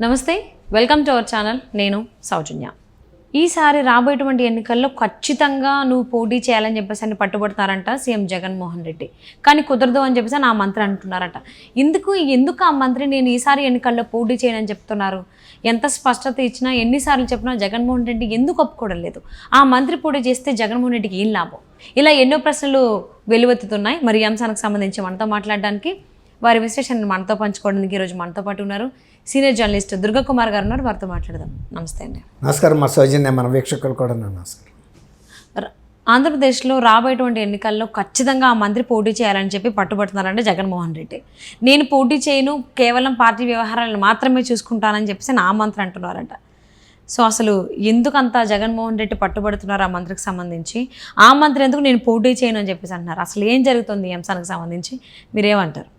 నమస్తే, welcome to our channel. నేను సౌజన్య. ఈసారి రాబోయేటువంటి ఎన్నికల్లో ఖచ్చితంగా నువ్వు పోటీ చేయాలని చెప్పేసి అని పట్టుబడుతున్నారంట సీఎం జగన్మోహన్ రెడ్డి. కానీ కుదరదు అని చెప్పేసి ఆ మంత్రి అంటున్నారట. ఎందుకు ఆ మంత్రి నేను ఈసారి ఎన్నికల్లో పోటీ చేయనని చెప్తున్నారు? ఎంత స్పష్టత ఇచ్చినా ఎన్నిసార్లు చెప్పినా జగన్మోహన్ రెడ్డి ఎందుకు ఒప్పుకోవడం లేదు? ఆ మంత్రి పోటీ చేస్తే జగన్మోహన్ రెడ్డికి ఏం లాభం? ఇలా ఎన్నో ప్రశ్నలు వెలువెత్తుతున్నాయి. మరి ఈ అంశానికి సంబంధించి మనతో మాట్లాడడానికి, వారి విశ్లేషణను మనతో పంచుకోవడానికి ఈరోజు మనతో పాటు ఉన్నారు సీనియర్ జర్నలిస్ట్ దుర్గా కుమార్ గారు ఉన్నారు. వారితో మాట్లాడదాం. నమస్తే అండి. నమస్కారం. మా సౌజన్య, మన వీక్షకులు కూడా నమస్కారం. ఆంధ్రప్రదేశ్లో రాబోయేటువంటి ఎన్నికల్లో ఖచ్చితంగా ఆ మంత్రి పోటీ చేయాలని చెప్పి పట్టుబడుతున్నారంటే జగన్మోహన్ రెడ్డి. నేను పోటీ చేయను, కేవలం పార్టీ వ్యవహారాలను మాత్రమే చూసుకుంటానని చెప్పేసి నా మంత్రి అంటున్నారంట. సో అసలు ఎందుకంత జగన్మోహన్ రెడ్డి పట్టుబడుతున్నారు ఆ మంత్రికి సంబంధించి? ఆ మంత్రి ఎందుకు నేను పోటీ చేయను అని చెప్పేసి అంటున్నారు? అసలు ఏం జరుగుతుంది ఈ అంశానికి సంబంధించి మీరేమంటారు?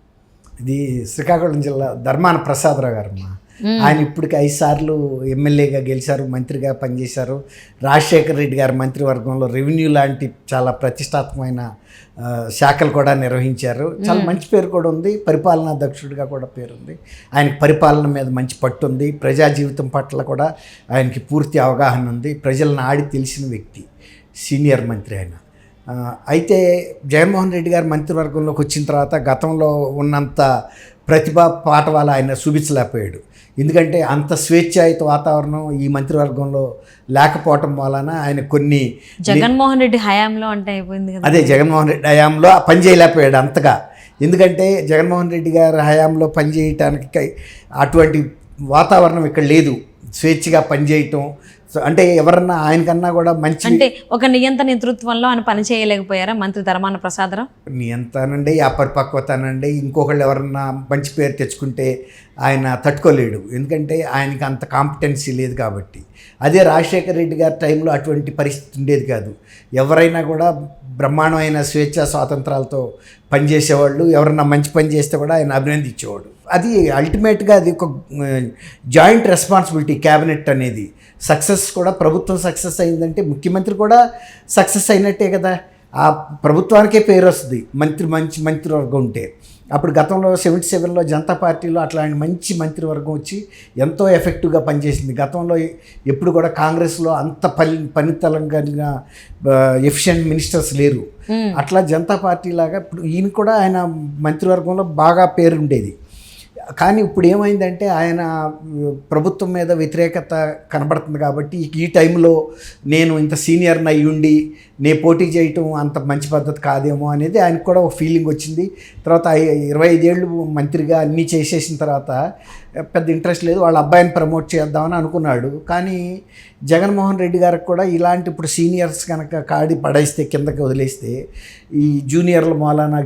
ఇది శ్రీకాకుళం జిల్లా ధర్మాన ప్రసాదరావు గారు. ఆయన ఇప్పటికి 5 సార్లు ఎమ్మెల్యేగా గెలిచారు, మంత్రిగా పనిచేశారు. రాజశేఖర రెడ్డి గారి మంత్రివర్గంలో రెవెన్యూ లాంటి చాలా ప్రతిష్టాత్మకమైన శాఖలు కూడా నిర్వహించారు. చాలా మంచి పేరు కూడా ఉంది. పరిపాలనా దక్షుడిగా కూడా పేరుంది. ఆయనకి పరిపాలన మీద మంచి పట్టు ఉంది. ప్రజా జీవితం పట్ల కూడా ఆయనకి పూర్తి అవగాహన ఉంది. ప్రజలను ఆడి తెలిసిన వ్యక్తి, సీనియర్ మంత్రి ఆయన. అయితే జగన్మోహన్ రెడ్డి గారు మంత్రివర్గంలోకి వచ్చిన తర్వాత గతంలో ఉన్నంత ప్రతిభా పాఠవాలు ఆయన చూపించలేకపోయాడు. ఎందుకంటే అంత స్వేచ్ఛాయుత వాతావరణం ఈ మంత్రివర్గంలో లేకపోవటం వలన ఆయన కొన్ని జగన్మోహన్ రెడ్డి హయాంలో అంటే అయిపోయింది కదా. అదే జగన్మోహన్ రెడ్డి హయాంలో పని చేయలేకపోయాడు అంతగా. ఎందుకంటే జగన్మోహన్ రెడ్డి గారి హయాంలో పనిచేయటానికి అటువంటి వాతావరణం ఇక్కడ లేదు. స్వేచ్ఛగా పనిచేయటం అంటే ఎవరన్నా ఆయనకన్నా కూడా మంచి అంటే ఒక నియంత నేతృత్వంలో ఆయన పని చేయలేకపోయారా మంత్రి ధర్మాన ప్రసాదరావు? నియంతనండి, అపరిపక్వతనండి, ఇంకొకళ్ళు ఎవరన్నా మంచి పేరు తెచ్చుకుంటే ఆయన తట్టుకోలేడు. ఎందుకంటే ఆయనకి అంత కాంపిటెన్సీ లేదు కాబట్టి. అదే రాజశేఖర రెడ్డి గారి టైంలో అటువంటి పరిస్థితి ఉండేది కాదు. ఎవరైనా కూడా బ్రహ్మాండమైన స్వేచ్ఛా స్వాతంత్రాలతో పనిచేసేవాళ్ళు. ఎవరన్నా మంచి పని చేస్తే కూడా ఆయన అభినందించేవాడు. అది అల్టిమేట్గా అది ఒక జాయింట్ రెస్పాన్సిబిలిటీ క్యాబినెట్ అనేది. సక్సెస్ కూడా ప్రభుత్వం సక్సెస్ అయిందంటే ముఖ్యమంత్రి కూడా సక్సెస్ అయినట్టే కదా. ఆ ప్రభుత్వానికే పేరు వస్తుంది మంచి మంత్రివర్గం ఉంటే. అప్పుడు గతంలో 77లో జనతా పార్టీలో అట్లాంటి మంచి మంత్రివర్గం వచ్చి ఎంతో ఎఫెక్టివ్గా పనిచేసింది. గతంలో ఎప్పుడు కూడా కాంగ్రెస్లో అంత పనితలంగా ఎఫిషియెంట్ మినిస్టర్స్ లేరు. అట్లా జనతా పార్టీ లాగా ఇప్పుడు ఈయన కూడా ఆయన మంత్రివర్గంలో బాగా పేరుండేది. కానీ ఇప్పుడు ఏమైందంటే ఆయన ప్రభుత్వం మీద వ్యతిరేకత కనబడుతుంది కాబట్టి ఈ టైంలో నేను ఇంత సీనియర్ని అయ్యుండి నేను పోటీ చేయటం అంత మంచి పద్ధతి కాదేమో అనేది ఆయనకు కూడా ఒక ఫీలింగ్ వచ్చింది. తర్వాత 25 ఏళ్ళు మంత్రిగా అన్నీ చేసేసిన తర్వాత పెద్ద ఇంట్రెస్ట్ లేదు, వాళ్ళ అబ్బాయిని ప్రమోట్ చేద్దామని అనుకున్నాడు. కానీ జగన్మోహన్ రెడ్డి గారికి కూడా ఇలాంటి ఇప్పుడు సీనియర్స్ కనుక కాడి పడేస్తే, కిందకి వదిలేస్తే ఈ జూనియర్ల మూలాన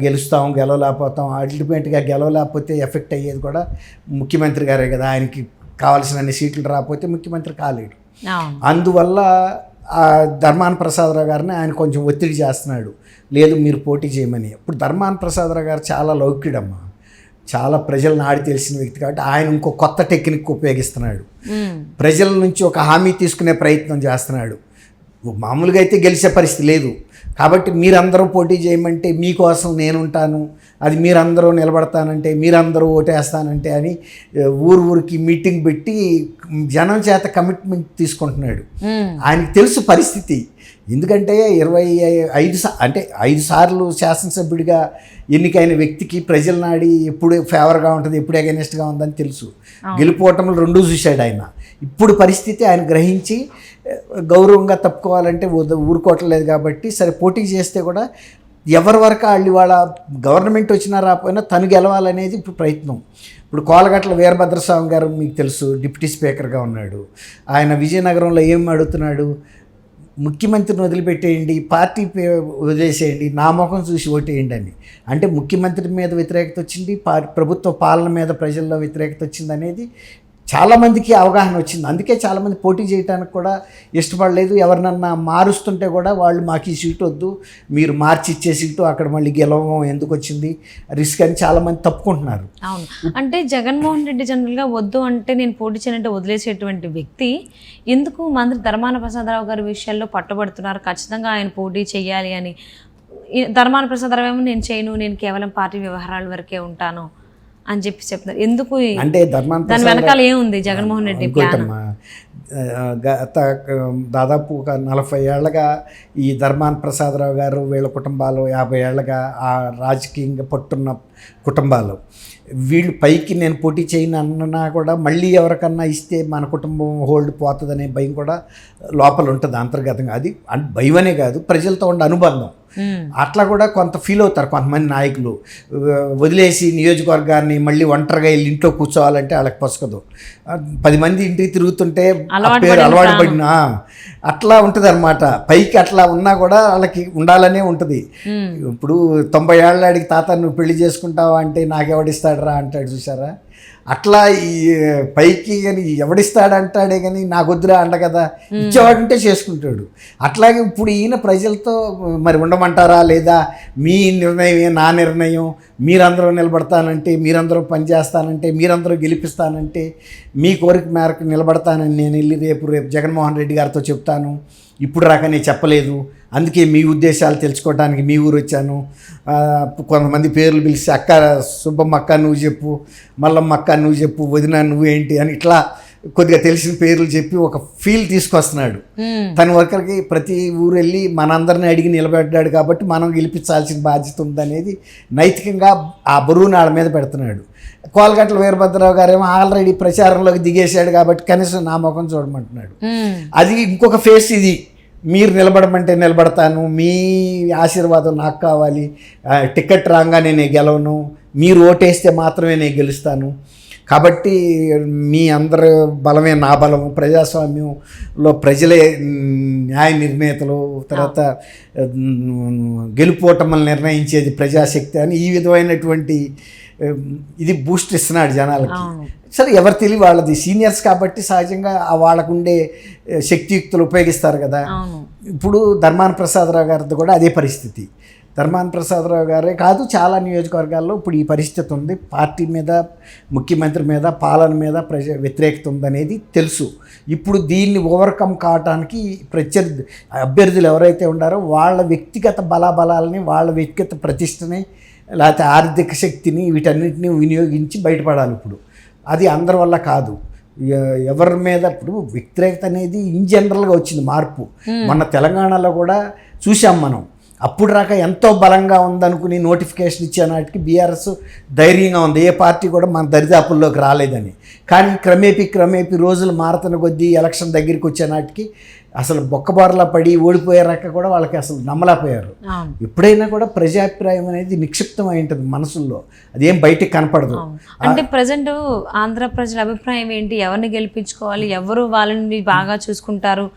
గెలవలేకపోతాం. అల్టిమేట్గా గెలవలేకపోతే ఎఫెక్ట్ అయ్యేది కూడా ముఖ్యమంత్రి గారే కదా. ఆయనకి కావాల్సిన సీట్లు రాకపోతే ముఖ్యమంత్రి కాలేడు. అందువల్ల ధర్మాన ప్రసాదరావు గారిని ఆయన కొంచెం ఒత్తిడి చేస్తున్నాడు, లేదు మీరు పోటీ చేయమని. ఇప్పుడు ధర్మాన ప్రసాదరావు గారు చాలా లౌక్యుడమ్మా, చాలా ప్రజలను ఆడి తెలిసిన వ్యక్తి కాబట్టి ఆయన ఇంకో కొత్త టెక్నిక్ ఉపయోగిస్తున్నాడు. ప్రజల నుంచి ఒక హామీ తీసుకునే ప్రయత్నం చేస్తున్నాడు. మామూలుగా అయితే గెలిచే పరిస్థితి లేదు కాబట్టి మీరందరూ పోటీ చేయమంటే మీకోసం నేనుంటాను, అది మీరందరూ నిలబడతానంటే, మీరందరూ ఓటేస్తానంటే అని ఊరికి మీటింగ్ పెట్టి జనం చేత కమిట్మెంట్ తీసుకుంటున్నాడు. ఆయనకు తెలుసు పరిస్థితి. ఎందుకంటే 5 సార్లు శాసనసభ్యుడిగా ఎన్నికైన వ్యక్తికి ప్రజల నాడి ఎప్పుడు ఫేవర్గా ఉంటుంది, ఎప్పుడు అగెనిస్ట్గా ఉందని తెలుసు. గెలుపోవటంలో రెండూ చూశాడు ఆయన. ఇప్పుడు పరిస్థితి ఆయన గ్రహించి గౌరవంగా తప్పుకోవాలంటే ఊరుకోవట్లేదు కాబట్టి సరే పోటీ చేస్తే కూడా ఎవరి వరకు వాళ్ళ గవర్నమెంట్ వచ్చినా రాకపోయినా తను గెలవాలనేది ఇప్పుడు ప్రయత్నం. ఇప్పుడు కోలగట్ల వీరభద్రస్వామి గారు మీకు తెలుసు, డిప్యూటీ స్పీకర్గా ఉన్నాడు. ఆయన విజయనగరంలో ఏం అడుగుతున్నాడు, ముఖ్యమంత్రిని వదిలిపెట్టేయండి, పార్టీ వదిలేసేయండి, నా ముఖం చూసి ఓటేయండి అని. అంటే ముఖ్యమంత్రి మీద వ్యతిరేకత వచ్చింది, ప్రభుత్వ పాలన మీద ప్రజల్లో వ్యతిరేకత వచ్చింది అనేది చాలామందికి అవగాహన వచ్చింది. అందుకే చాలామంది పోటీ చేయడానికి కూడా ఇష్టపడలేదు. ఎవరినన్నా మారుస్తుంటే కూడా వాళ్ళు మాకు ఈ సీటు వద్దు, మీరు మార్చి ఇచ్చే సీటు అక్కడ మళ్ళీ గెలవం ఎందుకు వచ్చింది రిస్క్ అని చాలామంది తప్పుకుంటున్నారు. అవును, అంటే జగన్మోహన్ రెడ్డి జనరల్గా వద్దు అంటే నేను పోటీ చేయనంటే వదిలేసేటువంటి వ్యక్తి ఎందుకు మంత్రి ధర్మాన ప్రసాదరావు గారి విషయాల్లో పట్టుబడుతున్నారు? ఖచ్చితంగా ఆయన పోటీ చేయాలి అని. ధర్మాన ప్రసాదరావు ఏమో నేను చేయను, నేను కేవలం పార్టీ వ్యవహారాల వరకే ఉంటాను అని చెప్పి చెప్తున్నారు. ఎందుకు అంటే ధర్మాన దాని వెనకాల ఏముంది జగన్మోహన్ రెడ్డి ప్లాన్? ఇంకోటమ్మా, గత దాదాపు ఒక 40 ఏళ్ళగా ఈ ధర్మాన ప్రసాదరావు గారు వీళ్ళ కుటుంబాలు 50 ఏళ్ళగా ఆ రాజకీయంగా పట్టున్న కుటుంబాలు, వీళ్ళు పైకి నేను పోటీ చేయను అన్నా కూడా మళ్ళీ ఎవరికన్నా ఇస్తే మన కుటుంబం హోల్డ్ పోతుందనే భయం కూడా లోపల ఉంటుంది అంతర్గతంగా. అది భయమనే కాదు, ప్రజలతో ఉండే అనుబంధం. అట్లా కూడా కొంత ఫీల్ అవుతారు కొంతమంది నాయకులు. వదిలేసి నియోజకవర్గాన్ని మళ్ళీ ఒంటరిగా వెళ్ళి ఇంట్లో కూర్చోవాలంటే వాళ్ళకి పొసకదు. 10 మంది ఇంటికి తిరుగుతుంటే పేరు అలవాటు పడిన అట్లా ఉంటుంది అనమాట. పైకి అట్లా ఉన్నా కూడా వాళ్ళకి ఉండాలనే ఉంటుంది. ఇప్పుడు 90 ఏళ్ళ అడిగి తాత నువ్వు పెళ్లి చేసుకుంటావా అంటే నాకెవడిస్తాడరా అంటాడు, చూసారా? అట్లా ఈ పైకి కానీ ఎవడిస్తాడంటాడే కానీ నాకు వద్దురా అంట కదా, ఇచ్చేవాడంటే చేసుకుంటాడు. అట్లాగే ఇప్పుడు ఈయన ప్రజలతో మరి ఉండమంటారా లేదా, మీ నిర్ణయం నా నిర్ణయం, మీరందరూ నిలబడతానంటే, మీరందరూ పనిచేస్తానంటే, మీరందరూ గెలిపిస్తానంటే, మీ కోరిక మేరకు నిలబడతానని నేను వెళ్ళి రేపు జగన్మోహన్ రెడ్డి గారితో చెప్తాను, ఇప్పుడు రాకనే చెప్పలేదు, అందుకే మీ ఉద్దేశాలు తెలుసుకోవడానికి మీ ఊరు వచ్చాను. కొంతమంది పేర్లు పిలిచి అక్క సుబ్బమ్మ అక్క నువ్వు చెప్పు, మల్లమ్మ అక్క నువ్వు చెప్పు, వదిన నువ్వేంటి అని ఇట్లా కొద్దిగా తెలిసిన పేర్లు చెప్పి ఒక ఫీల్ తీసుకొస్తున్నాడు. తన వర్కర్కి ప్రతి ఊరు వెళ్ళి మనందరిని అడిగి నిలబడ్డాడు కాబట్టి మనం గెలిపించాల్సిన బాధ్యత ఉందనేది నైతికంగా ఆ బరువుని వాళ్ళ మీద పెడుతున్నాడు. కోలగట్ల వీరభద్రరావు గారేమో ఆల్రెడీ ప్రచారంలోకి దిగేశాడు కాబట్టి కనీసం నా ముఖం చూడమంటున్నాడు. అది ఇంకొక ఫేస్. ఇది మీరు నిలబడమంటే నిలబడతాను, మీ ఆశీర్వాదం నాకు కావాలి, టికెట్ రాగానే నేను గెలవను, మీరు ఓటేస్తే మాత్రమే నేను గెలుస్తాను, కాబట్టి మీ అందరి బలమే నా బలము, ప్రజాస్వామ్యంలో ప్రజలే న్యాయ నిర్ణేతలు, తర్వాత గెలుపోటమని నిర్ణయించేది ప్రజాశక్తి అని ఈ విధమైనటువంటి ఇది బూస్ట్ ఇస్తున్నాడు జనాలకి. సరే, ఎవరు తెలివి వాళ్ళది, సీనియర్స్ కాబట్టి సహజంగా వాళ్ళకుండే శక్తియుక్తులు ఉపయోగిస్తారు కదా. ఇప్పుడు ధర్మాన ప్రసాదరావు గారిది కూడా అదే పరిస్థితి. ధర్మాన ప్రసాదరావు గారే కాదు, చాలా నియోజకవర్గాల్లో ఇప్పుడు ఈ పరిస్థితి ఉంది. పార్టీ మీద, ముఖ్యమంత్రి మీద, పాలన మీద వ్యతిరేకత ఉందనేది తెలుసు. ఇప్పుడు దీన్ని ఓవర్కమ్ కావడానికి ప్రత్యర్థి అభ్యర్థులు ఎవరైతే ఉన్నారో వాళ్ళ వ్యక్తిగత బలాబలాలని, వాళ్ళ వ్యక్తిగత ప్రతిష్టని, లేకపోతే ఆర్థిక శక్తిని, వీటన్నిటిని వినియోగించి బయటపడాలి. ఇప్పుడు అది అందరి వల్ల కాదు. ఎవరి మీద ఇప్పుడు వ్యతిరేకత అనేది ఇన్ జనరల్గా వచ్చింది మార్పు. మొన్న తెలంగాణలో కూడా చూసాం మనం. అప్పుడు రాక ఎంతో బలంగా ఉందనుకుని నోటిఫికేషన్ ఇచ్చే నాటికి బీఆర్ఎస్ ధైర్యంగా ఉంది, ఏ పార్టీ కూడా మన దరిదాపుల్లోకి రాలేదని. కానీ క్రమేపీ రోజులు మారుతున్న కొద్దీ ఎలక్షన్ దగ్గరికి వచ్చే నాటికి అసలు బొక్కబారులా పడి ఓడిపోయారాక కూడా వాళ్ళకి అసలు నమ్మలేకపోయారు. ఎప్పుడైనా కూడా ప్రజాభిప్రాయం అనేది నిక్షిప్తం అయి ఉంటుంది మనసుల్లో, అదేం బయటికి కనపడదు. అంటే ప్రజెంట్ ఆంధ్ర ప్రజల అభిప్రాయం ఏంటి, ఎవరిని గెలిపించుకోవాలి, ఎవరు వాళ్ళని బాగా చూసుకుంటారు,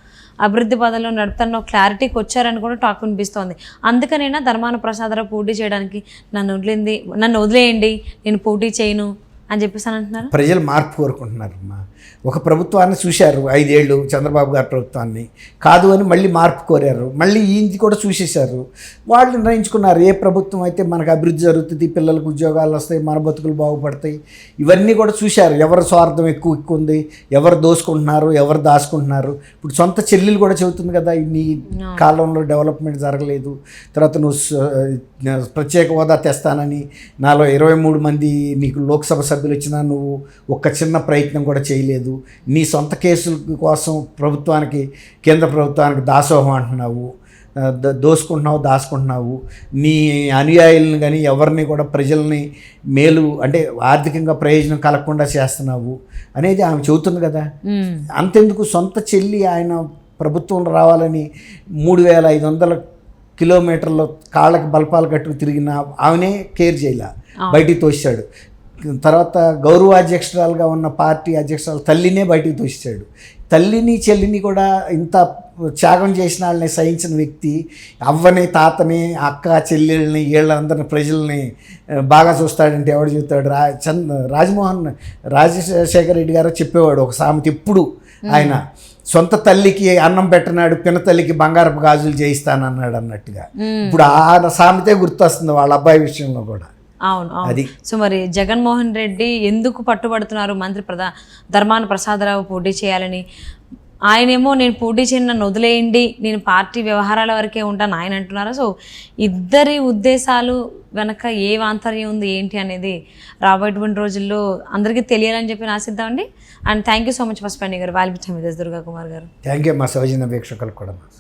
అభివృద్ధి పదంలో నడుపుతున్న క్లారిటీకి వచ్చారని కూడా టాక్ వినిపిస్తోంది. అందుకనైనా ధర్మాన ప్రసాదరావు పోటీ చేయడానికి నన్ను వదిలేయండి, నేను పోటీ చేయను అని చెప్పేసి అంటున్నారు. ప్రజలు మార్పు కోరుకుంటున్నారమ్మా. ఒక ప్రభుత్వాన్ని చూశారు 5 ఏళ్ళు చంద్రబాబు గారి ప్రభుత్వాన్ని, కాదు అని మళ్ళీ మార్పు కోరారు. మళ్ళీ ఈయనది కూడా చూసేశారు. వాళ్ళు నిర్ణయించుకున్నారు, ఏ ప్రభుత్వం అయితే మనకు అభివృద్ధి జరుగుతుంది, పిల్లలకు ఉద్యోగాలు వస్తాయి, మన బతుకులు బాగుపడతాయి, ఇవన్నీ కూడా చూశారు. ఎవరు స్వార్థం ఎక్కువ ఉంది, ఎవరు దోసుకుంటున్నారు, ఎవరు దాచుకుంటున్నారు. ఇప్పుడు సొంత చెల్లెలు కూడా చెబుతుంది కదా, నీ కాలంలో డెవలప్మెంట్ జరగలేదు, తర్వాత నువ్వు ప్రత్యేక హోదా తెస్తానని నాలో 23 మంది నీకు లోక్సభ సభ్యులు వచ్చినా నువ్వు ఒక్క చిన్న ప్రయత్నం కూడా చేయలేదు. నీ సొంత కేసుల కోసం ప్రభుత్వానికి, కేంద్ర ప్రభుత్వానికి దాసోహం అంటున్నావు, దాచుకుంటున్నావు. నీ అనుయాయులను కానీ ఎవరిని కూడా ప్రజల్ని మేలు అంటే ఆర్థికంగా ప్రయోజనం కలగకుండా చేస్తున్నావు అనేది ఆమె చెబుతుంది కదా. అంతెందుకు, సొంత చెల్లి ఆయన ప్రభుత్వంలో రావాలని 3500 కిలోమీటర్లు కాళ్ళకి బల్పాలు కట్టుకు తిరిగిన ఆమెనే కేర్ చేయాల, బయటికి తోసాడు. తర్వాత గౌరవాధ్యక్షురాలుగా ఉన్న పార్టీ అధ్యక్షురాలు తల్లినే బయటికి తోసాడు. తల్లిని చెల్లిని కూడా ఇంత త్యాగం చేసిన వాళ్ళని సహించిన వ్యక్తి అవ్వని, తాతని, అక్క చెల్లెళ్ళని, వీళ్ళందరిని ప్రజల్ని బాగా చూస్తాడంటే ఎవడు చూస్తాడు? రాజశేఖర రెడ్డి గారు చెప్పేవాడు ఒక సామెత ఎప్పుడు. ఆయన సొంత తల్లికి అన్నం పెట్టనాడు, పిన్న తల్లికి బంగారపు గాజులు చేయిస్తానన్నాడు అన్నట్టుగా. ఇప్పుడు ఆ సామెతే గుర్తొస్తుంది వాళ్ళ అబ్బాయి విషయంలో కూడా. అవును. అది సో మరి జగన్మోహన్ రెడ్డి ఎందుకు పట్టుబడుతున్నారు ధర్మాన ప్రసాదరావు పోటీ చేయాలని? ఆయనేమో నేను పోటీ చేయను, నన్ను వదిలేయండి, నేను పార్టీ వ్యవహారాల వరకే ఉంటాను ఆయన అంటున్నారు. సో ఇద్దరి ఉద్దేశాలు వెనక ఏ ఆంతర్యం ఉంది ఏంటి అనేది రాబోయేటువంటి రోజుల్లో అందరికీ తెలియాలని చెప్పి ఆశిద్దామండి. And thank you so much for spending గారు value time with Durga Kumar గారు. థ్యాంక్ యూ మా సౌజన్య వీక్షకులకు కూడా.